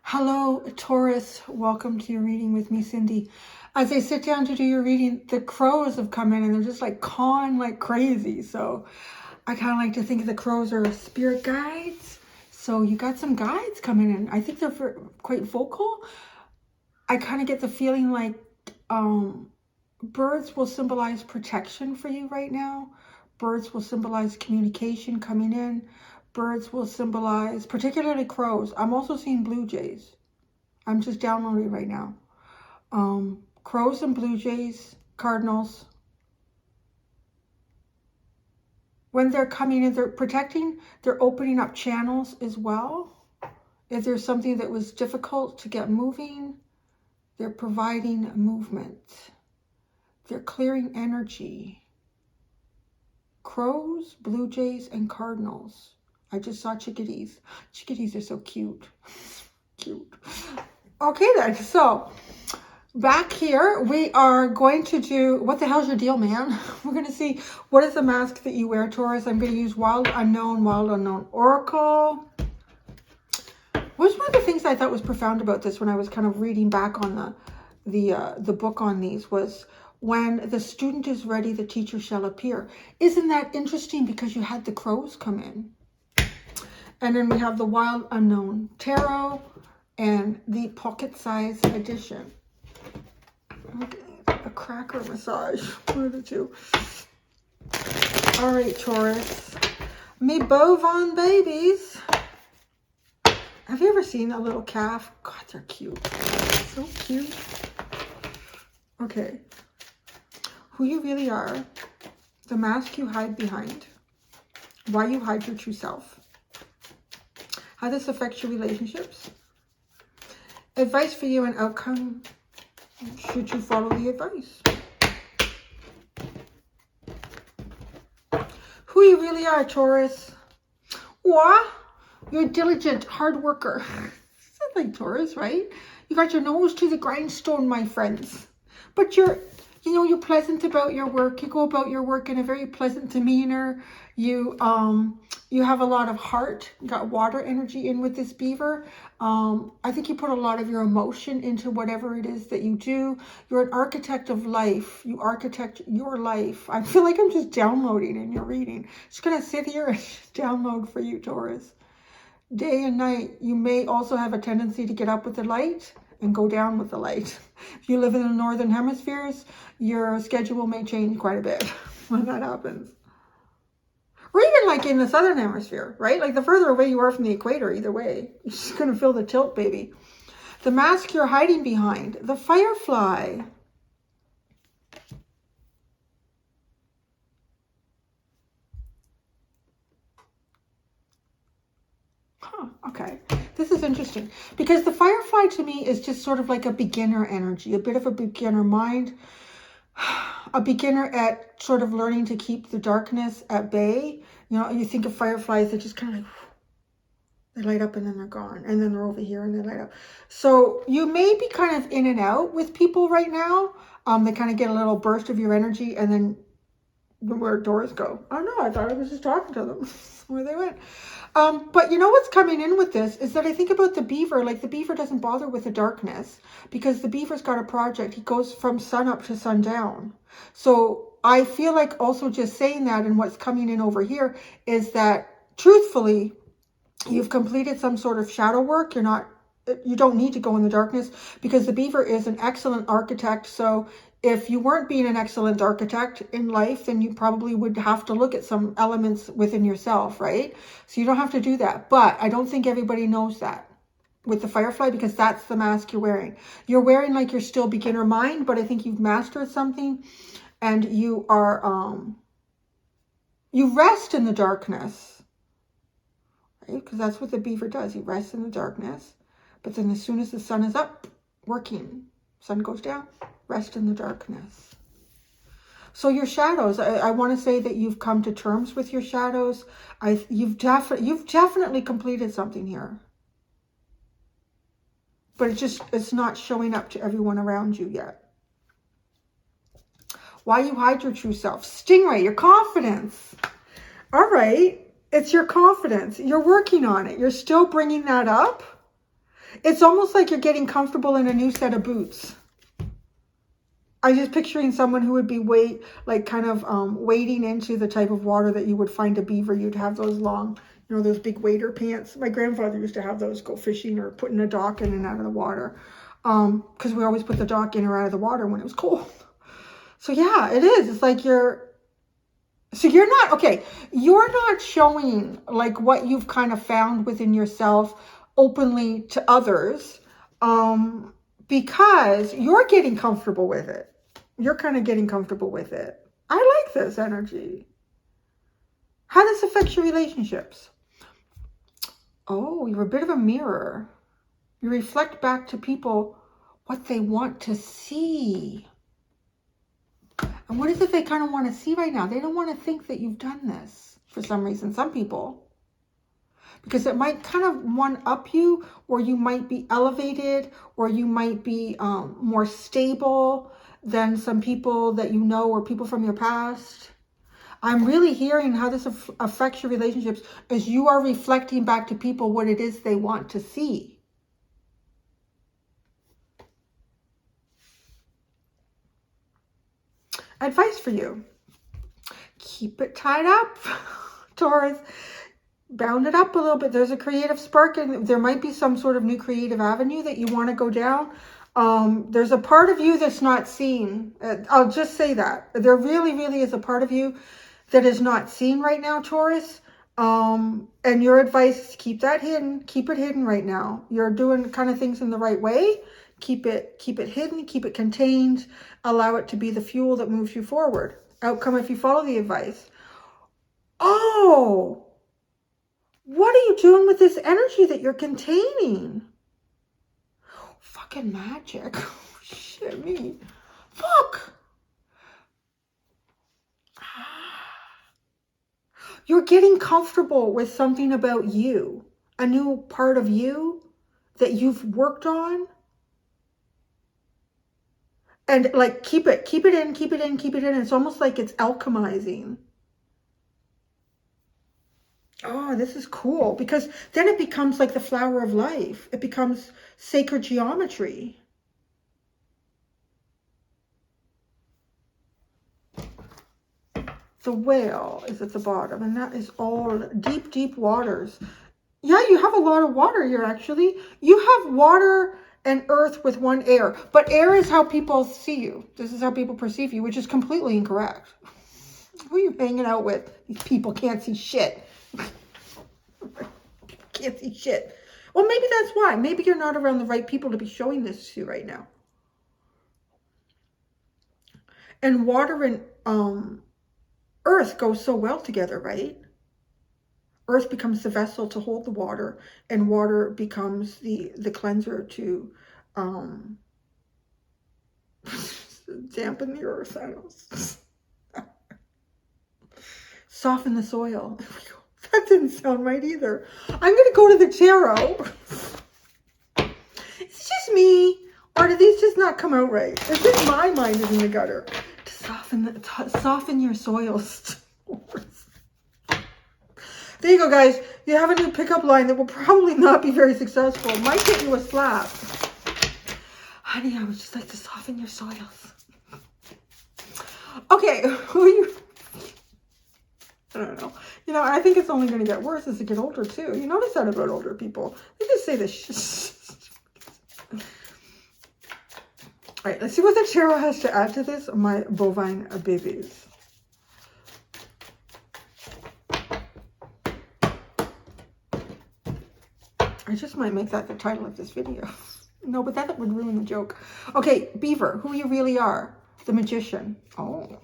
Hello, Taurus. Welcome to your reading with me, Cindy. As I sit down to do your reading, the crows have come in and they're just like cawing like crazy. So I kind of like to think of the crows are spirit guides. So you got some guides coming in. I think they're quite vocal. I kind of get the feeling like birds will symbolize protection for you right now. Birds will symbolize communication coming in. Birds will symbolize, particularly crows. I'm also seeing blue jays. I'm just downloading right now. Crows and blue jays, cardinals. When they're coming in, they're protecting, they're opening up channels as well. If there's something that was difficult to get moving, they're providing movement. They're clearing energy. Crows, blue jays, and cardinals. I just saw chickadees. Chickadees are so cute. Cute. Okay then, so back here we are going to do, what the hell's your deal, man? We're going to see what is the mask that you wear, Taurus. I'm going to use Wild Unknown Oracle. What's one of the things I thought was profound about this when I was kind of reading back on the book on these was, when the student is ready, the teacher shall appear. Isn't that interesting? Because you had the crows come in. And then we have the Wild Unknown Tarot and the pocket size edition. Okay, a cracker massage. One of the two. All right, Taurus. Me bovine babies. Have you ever seen a little calf? God, they're cute. So cute. Okay. Who you really are, the mask you hide behind, why you hide your true self, how this affects your relationships, advice for you and outcome, should you follow the advice. Who you really are, Taurus. What? You're a diligent, hard worker. Sounds like Taurus, right? You got your nose to the grindstone, my friends. But you're pleasant about your work. You go about your work in a very pleasant demeanor. You have a lot of heart. You got water energy in with this beaver. I think you put a lot of your emotion into whatever it is that you do. You're an architect of life. You architect your life. I feel like I'm just downloading in your reading. Just gonna sit here and download for you, Taurus. Day and night, you may also have a tendency to get up with the light and go down with the light. If you live in the northern hemispheres, your schedule may change quite a bit when that happens. Or even like in the southern hemisphere, right? Like the further away you are from the equator, either way, you're just going to feel the tilt, baby. The mask you're hiding behind, the firefly. Huh, okay. This is interesting because the firefly to me is just sort of like a beginner energy, a bit of a beginner mind, a beginner at sort of learning to keep the darkness at bay. You know, you think of fireflies, they're just kind of like, they light up and then they're gone. And then they're over here and they light up. So you may be kind of in and out with people right now. They kind of get a little burst of your energy and then where doors go. Oh no, I thought I was just talking to them. Where they went. But you know what's coming in with this is that I think about the beaver. Like the beaver doesn't bother with the darkness because the beaver's got a project. He goes from sun up to sundown. So I feel like also just saying that and what's coming in over here is that truthfully, you've completed some sort of shadow work. You don't need to go in the darkness because the beaver is an excellent architect. So if you weren't being an excellent architect in life, then you probably would have to look at some elements within yourself, right? So you don't have to do that. But I don't think everybody knows that with the firefly because that's the mask you're wearing. You're wearing like you're still beginner mind, but I think you've mastered something and you are, you rest in the darkness, right? Because that's what the beaver does. He rests in the darkness. But then as soon as the sun is up, working, sun goes down, rest in the darkness. So your shadows, I want to say that you've come to terms with your shadows. You've definitely completed something here. But it's not showing up to everyone around you yet. Why you hide your true self? Stingray, your confidence. All right. It's your confidence. You're working on it. You're still bringing that up. It's almost like you're getting comfortable in a new set of boots. I'm just picturing someone who would be wading into the type of water that you would find a beaver. You'd have those long, you know, those big wader pants. My grandfather used to have those, go fishing or putting a dock in and out of the water. Because we always put the dock in or out of the water when it was cold. So yeah, it is. It's like you're not showing like what you've kind of found within yourself openly to others, because you're getting comfortable with it. You're kind of getting comfortable with it. I like this energy. How this affects your relationships? Oh, you're a bit of a mirror. You reflect back to people what they want to see. And what is it they kind of want to see right now? They don't want to think that you've done this for some reason. Some people. Because it might kind of one-up you, or you might be elevated, or you might be more stable than some people that you know, or people from your past. I'm really hearing how this affects your relationships as you are reflecting back to people what it is they want to see. Advice for you. Keep it tied up, Taurus. Bound it up a little bit. There's a creative spark, and there might be some sort of new creative avenue that you want to go down. There's a part of you that's not seen. I'll just say that. There really, really is a part of you that is not seen right now, Taurus. And your advice is to keep that hidden. Keep it hidden right now. You're doing kind of things in the right way. Keep it hidden. Keep it contained. Allow it to be the fuel that moves you forward. Outcome if you follow the advice. Oh! What are you doing with this energy that you're containing? Fucking magic. Shit me. Fuck. You're getting comfortable with something about you. A new part of you that you've worked on. And like, keep it in. It's almost like it's alchemizing. Oh, this is cool, because then it becomes like the flower of life. It becomes sacred geometry. The whale is at the bottom, and that is all deep, deep waters. Yeah, you have a lot of water here, actually. You have water and earth with one air, but air is how people see you. This is how people perceive you, which is completely incorrect. Who are you hanging out with? These people can't see shit. Can't see shit. Well, maybe that's why. Maybe you're not around the right people to be showing this to you right now. And water and earth go so well together, right? Earth becomes the vessel to hold the water, and water becomes the cleanser to dampen the earth. I don't soften the soil. That didn't sound right either. I'm going to go to the tarot. It's just me. Or do these just not come out right? It's just my mind is in the gutter. To soften your soils. There you go, guys. You have a new pickup line that will probably not be very successful. It might get you a slap. Honey, I would just like to soften your soils. Okay, who are you? I don't know. You know, I think it's only going to get worse as you get older, too. You notice that about older people. They just say this shit. All right, let's see what the tarot has to add to this, my bovine babies. I just might make that the title of this video. No, but that would ruin the joke. Okay, Beaver, who you really are. The Magician. Oh,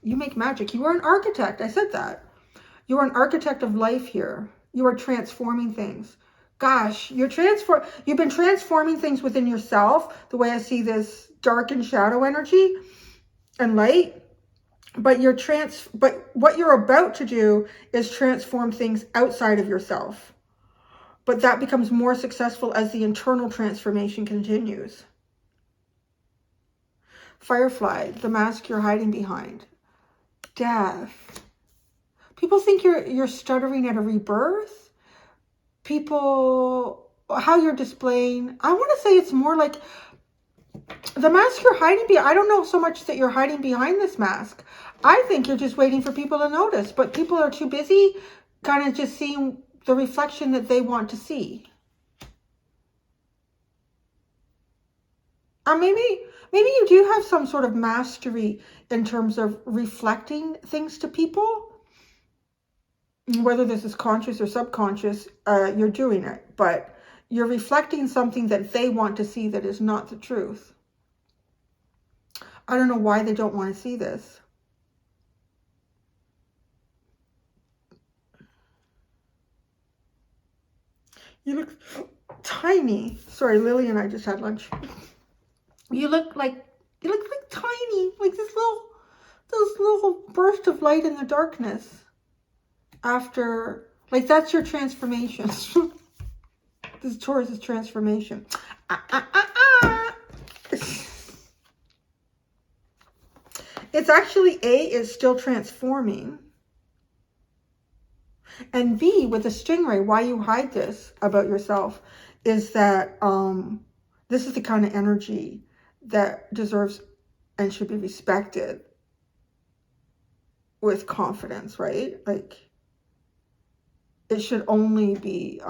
you make magic. You are an architect. I said that. You are an architect of life here. You are transforming things. Gosh, you've been transforming things within yourself, the way I see this dark and shadow energy and light. But what you're about to do is transform things outside of yourself. But that becomes more successful as the internal transformation continues. Firefly, the mask you're hiding behind. Death. People think you're stuttering at a rebirth. People, how you're displaying. I want to say it's more like the mask you're hiding behind. I don't know so much that you're hiding behind this mask. I think you're just waiting for people to notice, but people are too busy kind of just seeing the reflection that they want to see. Or maybe you do have some sort of mastery in terms of reflecting things to people. Whether this is conscious or subconscious, you're doing it. But you're reflecting something that they want to see that is not the truth. I don't know why they don't want to see this. You look tiny. Sorry, Lily and I just had lunch. You look like tiny, like this little burst of light in the darkness. After, like, that's your transformation. This Taurus is transformation. It's actually A is still transforming. And B, with the stingray, why you hide this about yourself is that this is the kind of energy that deserves and should be respected with confidence, right? Like, it should only be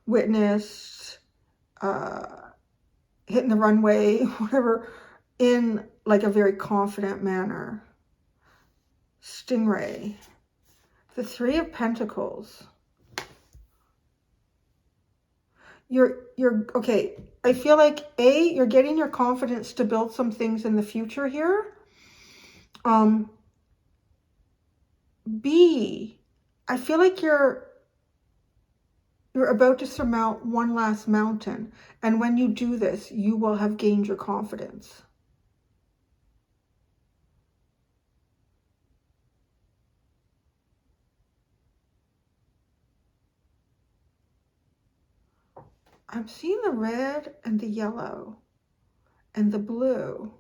witnessed, hitting the runway, whatever, in like a very confident manner. Stingray. The Three of Pentacles. You're okay. I feel like A, you're getting your confidence to build some things in the future here. B, I feel like you're about to surmount one last mountain. And when you do this, you will have gained your confidence. I'm seeing the red and the yellow and the blue.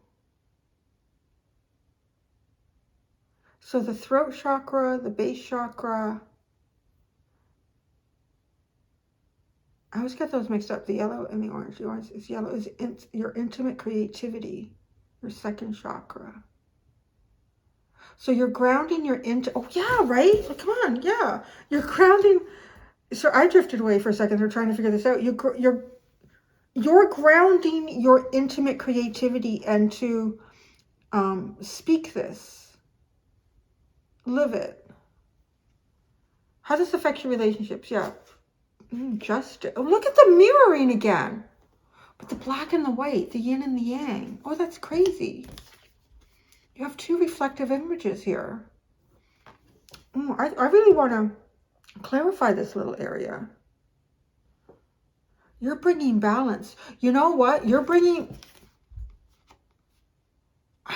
So the throat chakra, the base chakra. I always get those mixed up, the yellow and the orange. The orange is yellow, is your intimate creativity, your second chakra. So you're grounding your oh yeah, right? Come on, yeah. You're grounding. So I drifted away for a second. They're trying to figure this out. You're grounding your intimate creativity and to speak this, live it. How does this affect your relationships? Yeah, justice. Oh, look at the mirroring again, but the black and the white, the yin and the yang. Oh, that's crazy. You have two reflective images here. I really want to clarify this little area. You're bringing balance. You know what? You're bringing...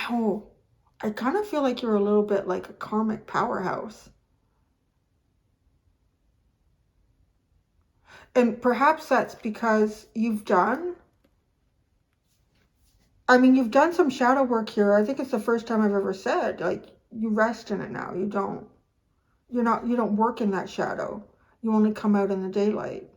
Oh, I kind of feel like you're a little bit like a karmic powerhouse. And perhaps that's because you've done... I mean, you've done some shadow work here. I think it's the first time I've ever said, like, you rest in it now. You don't work in that shadow. You only come out in the daylight.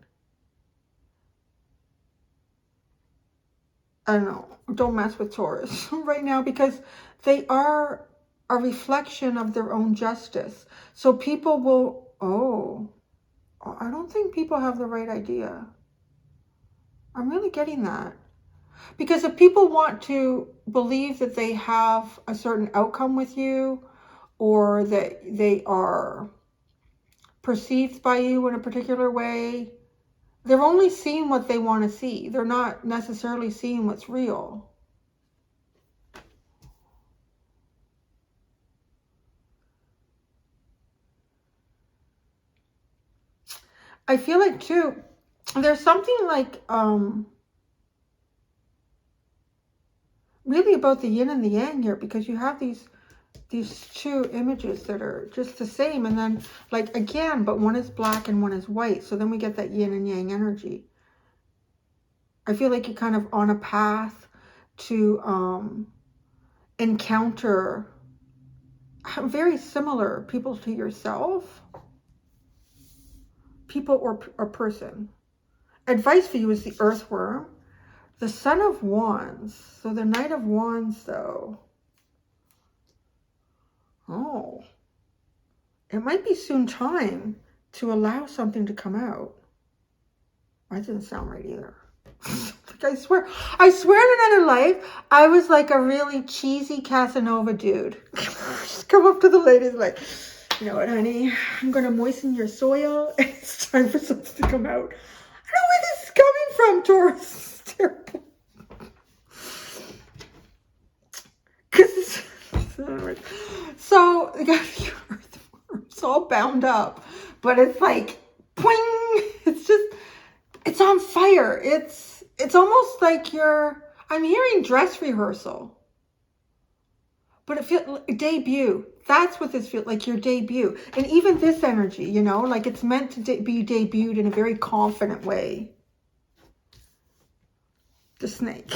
I don't know. Don't mess with Taurus right now, because they are a reflection of their own justice. So people will, I don't think people have the right idea. I'm really getting that. Because if people want to believe that they have a certain outcome with you, or that they are perceived by you in a particular way, they're only seeing what they want to see. They're not necessarily seeing what's real. I feel like too, there's something like, really about the yin and the yang here, because you have these two images that are just the same, and then like again, but one is black and one is white, so then we get that yin and yang energy. I feel like you're kind of on a path to encounter very similar people to yourself, people or person. Advice for you is the earthworm, the Son of Wands. So the Knight of Wands, though. Oh, it might be soon time to allow something to come out. That didn't sound right either. Like I swear in another life, I was like a really cheesy Casanova dude. Just come up to the ladies like, you know what, honey, I'm going to moisten your soil. And it's time for something to come out. I don't know where this is coming from, Taurus. It's terrible. So, you got the earthworms all bound up. But it's like, poing. It's just, it's on fire. It's almost like I'm hearing dress rehearsal. But it feels debut. That's what this feels like, your debut. And even this energy, you know, like it's meant to be debuted in a very confident way. The snake.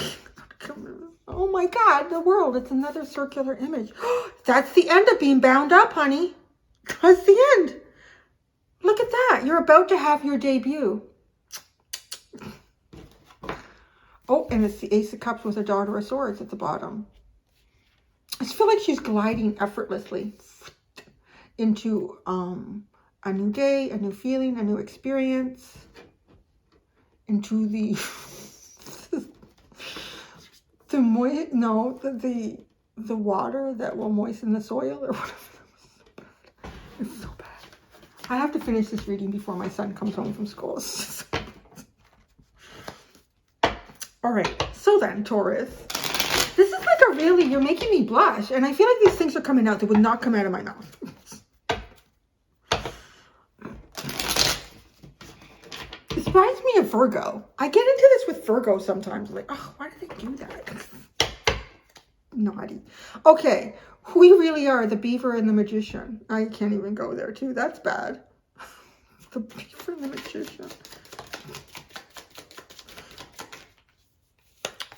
Oh my God, the world. It's another circular image. That's the end of being bound up, honey. That's the end. Look at that. You're about to have your debut. Oh, and it's the Ace of Cups with a Daughter of Swords at the bottom. I just feel like she's gliding effortlessly into a new day, a new feeling, a new experience, into the the water that will moisten the soil or whatever. It's so bad. I have to finish this reading before my son comes home from school. All right, so then, Taurus, this is like a really, you're making me blush, and I feel like these things are coming out that would not come out of my mouth. This reminds me of Virgo. I get into this with Virgo sometimes, like, oh, why do they do that? Naughty. Okay, we really are the Beaver and the Magician. I can't even go there too. That's bad. The Beaver and the Magician.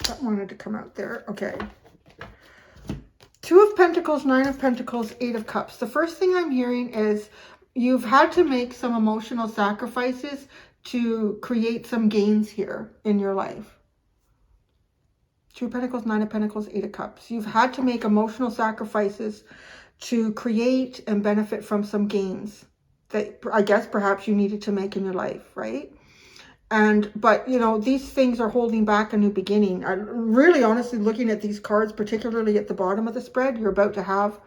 That wanted to come out there. Okay. Two of Pentacles, Nine of Pentacles, Eight of Cups. The first thing I'm hearing is you've had to make some emotional sacrifices to create some gains here in your life. Two of Pentacles, Nine of Pentacles, Eight of Cups. You've had to make emotional sacrifices to create and benefit from some gains that I guess perhaps you needed to make in your life, right? But you know, these things are holding back a new beginning. I'm really honestly looking at these cards, particularly at the bottom of the spread. You're about to have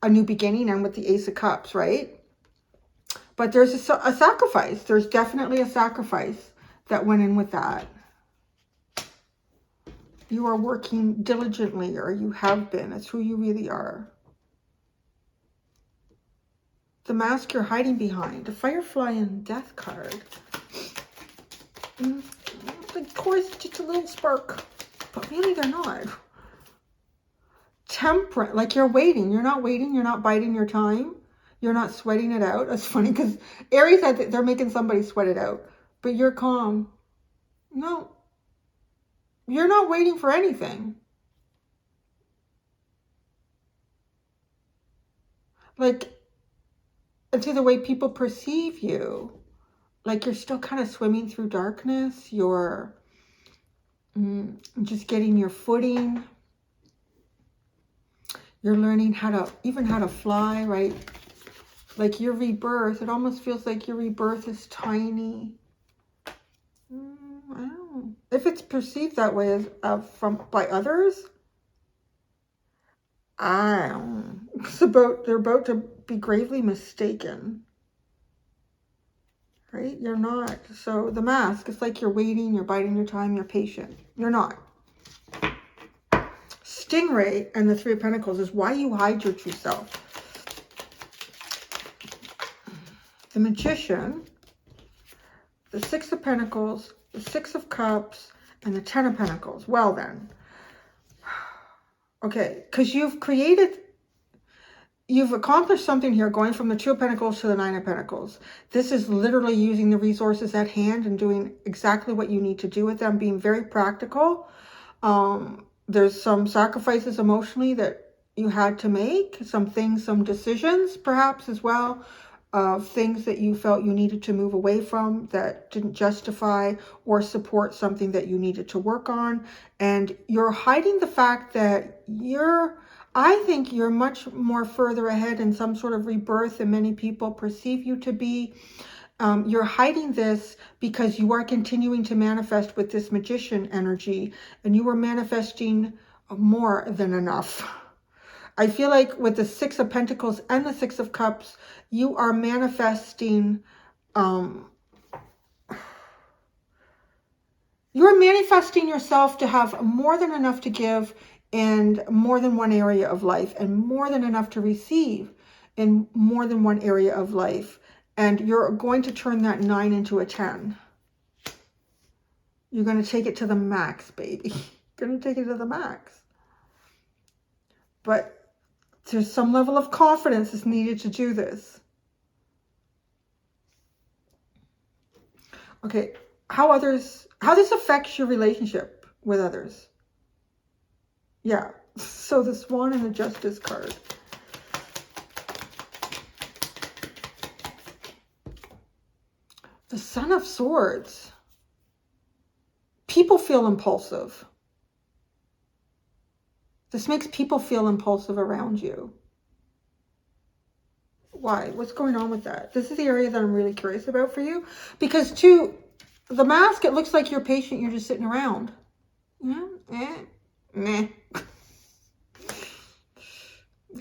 a new beginning, and with the Ace of Cups, right? But there's a sacrifice. There's definitely a sacrifice that went in with that. You are working diligently, or you have been. It's who you really are. The mask you're hiding behind. A Firefly and Death card. Of course, just a little spark. But really, they're not. Temperate. Like you're waiting. You're not waiting. You're not biding your time. You're not sweating it out. That's funny because Aries said that they're making somebody sweat it out. But you're calm. No. You're not waiting for anything. Like, to the way people perceive you. Like you're still kind of swimming through darkness. You're just getting your footing. You're learning how to fly, right? Like your rebirth. It almost feels like your rebirth is tiny. I don't know. If it's perceived that way as by others, I don't know. They're about to be gravely mistaken. Right? You're not. So the mask, it's like you're waiting, you're biding your time, you're patient. You're not. Stingray and the Three of Pentacles is why you hide your true self. The Magician, the Six of Pentacles, the Six of Cups, and the Ten of Pentacles. Well then. Okay, because you've accomplished something here going from the Two of Pentacles to the Nine of Pentacles. This is literally using the resources at hand and doing exactly what you need to do with them, being very practical. There's some sacrifices emotionally that you had to make, some things, some decisions perhaps as well, of things that you felt you needed to move away from that didn't justify or support something that you needed to work on. And you're hiding the fact that I think you're much more further ahead in some sort of rebirth than many people perceive you to be. You're hiding this because you are continuing to manifest with this magician energy, and you are manifesting more than enough. I feel like with the Six of Pentacles and the Six of Cups, you are manifesting, you're manifesting yourself to have more than enough to give in more than one area of life, and more than enough to receive in more than one area of life. And you're going to turn that 9 into a 10. You're going to take it to the max, baby. You're going to take it to the max. But there's some level of confidence is needed to do this. Okay, how this affects your relationship with others. Yeah, so the Swan and the Justice card. The Son of Swords. People feel impulsive. This makes people feel impulsive around you. Why? What's going on with that? This is the area that I'm really curious about for you. Because to the mask, it looks like you're patient. You're just sitting around. Meh.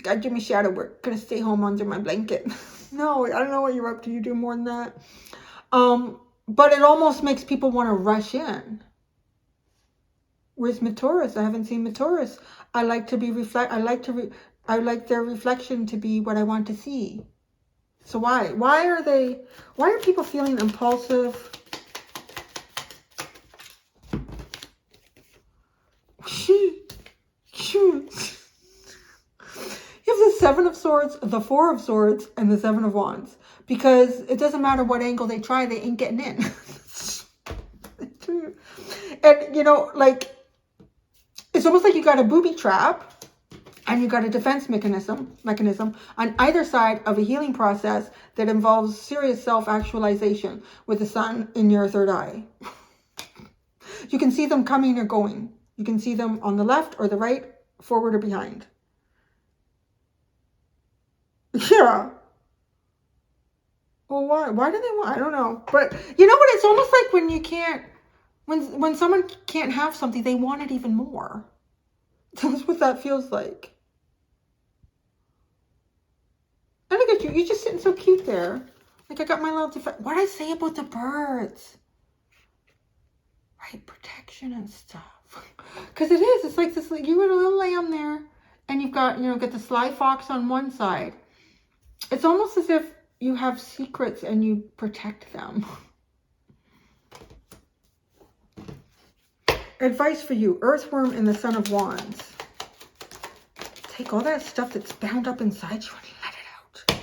God, do me shadow work. Gonna stay home under my blanket. No, I don't know what you're up to. You do more than that. But it almost makes people want to rush in. Where's my Taurus? I haven't seen my Taurus. I like to be I like their reflection to be what I want to see. So why are people feeling impulsive? You have the Seven of Swords, the Four of Swords, and the Seven of Wands. Because it doesn't matter what angle they try, they ain't getting in. And, you know, like, it's almost like you got a booby trap and you got a defense mechanism on either side of a healing process that involves serious self-actualization with the sun in your third eye. You can see them coming or going. You can see them on the left or the right, forward or behind. Yeah. Well, why? Why do they want? I don't know. But you know what? It's almost like when you can't, when someone can't have something, they want it even more. That's what that feels like. And look at you. You're just sitting so cute there. Like I got my little defense. What did I say about the birds? Right, protection and stuff. Because it is. It's like this. Like you got a little lamb there, and you've got, you know, got the sly fox on one side. It's almost as if you have secrets and you protect them. Advice for you, Earthworm and the Son of Wands. Take all that stuff that's bound up inside you and let it out.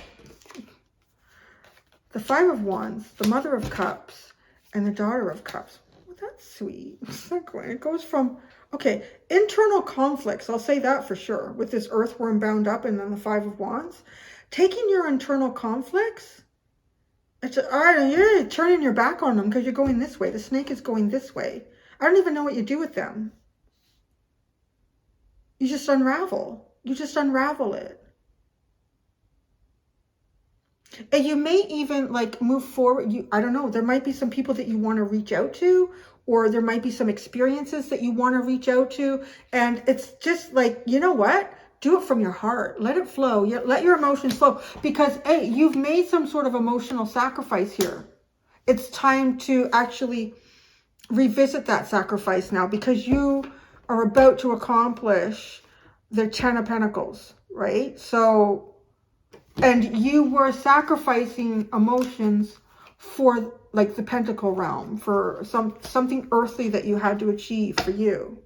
The Five of Wands, the Mother of Cups, and the Daughter of Cups. Well, that's sweet. It goes from, okay, internal conflicts, I'll say that for sure, with this Earthworm bound up and then the Five of Wands. Taking your internal conflicts, it's all right, you're turning your back on them because you're going this way. The snake is going this way. I don't even know what you do with them. You just unravel. You just unravel it. And you may even like move forward. I don't know. There might be some people that you want to reach out to, or there might be some experiences that you want to reach out to. And it's just like, you know what? Do it from your heart. Let it flow. Let your emotions flow. Because, hey, you've made some sort of emotional sacrifice here. It's time to actually revisit that sacrifice now, because you are about to accomplish the Ten of Pentacles, right? So, and you were sacrificing emotions for like the Pentacle realm, for something earthly that you had to achieve for you.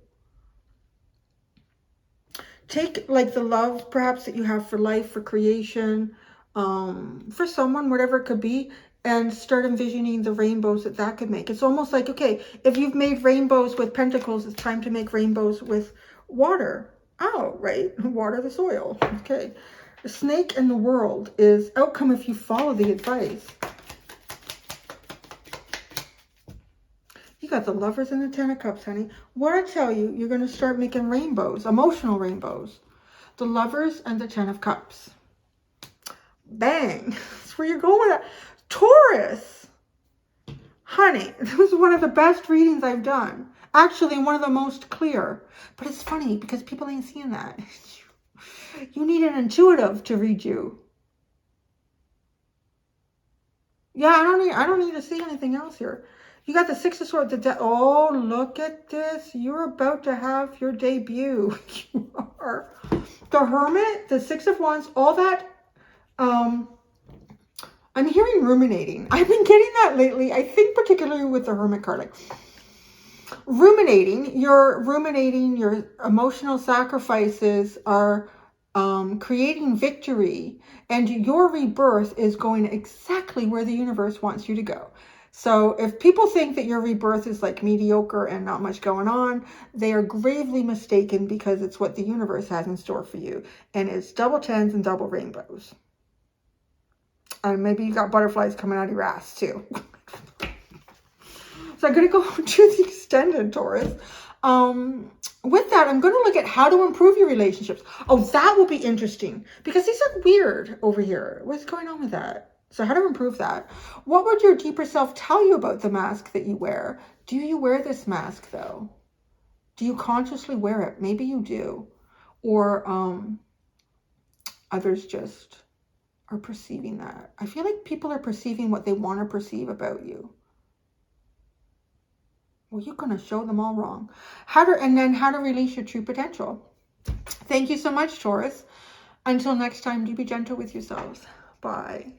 Take like the love perhaps that you have for life, for creation, for someone, whatever it could be, and start envisioning the rainbows that could make. It's almost like, okay, if you've made rainbows with pentacles, it's time to make rainbows with Water. Oh, right. Water the soil. Okay. The snake in the world is outcome if you follow the advice. You got the Lovers and the Ten of Cups, honey. What I tell you, you're going to start making rainbows, emotional rainbows. The Lovers and the Ten of Cups. Bang. That's where you're going with that. Taurus. Honey, this was one of the best readings I've done. Actually, one of the most clear. But it's funny because people ain't seeing that. You need an intuitive to read you. Yeah, I don't need to see anything else here. You got the Six of Swords. Oh, look at this. You're about to have your debut. You are. The Hermit, the Six of Wands, all that. I'm hearing ruminating. I've been getting that lately. I think particularly with the Hermit card. Like, ruminating, your emotional sacrifices are creating victory, and your rebirth is going exactly where the universe wants you to go. So if people think that your rebirth is like mediocre and not much going on, they are gravely mistaken, because it's what the universe has in store for you. And it's double tens and double rainbows. And maybe you got butterflies coming out of your ass too. So I'm going to go to the extended, Taurus. With that, I'm going to look at how to improve your relationships. Oh, that will be interesting, because these are weird over here. What's going on with that? So how to improve that? What would your deeper self tell you about the mask that you wear? Do you wear this mask though? Do you consciously wear it? Maybe you do. Or others just are perceiving that. I feel like people are perceiving what they want to perceive about you. Well, you're going to show them all wrong. And then how to release your true potential. Thank you so much, Taurus. Until next time, do be gentle with yourselves. Bye.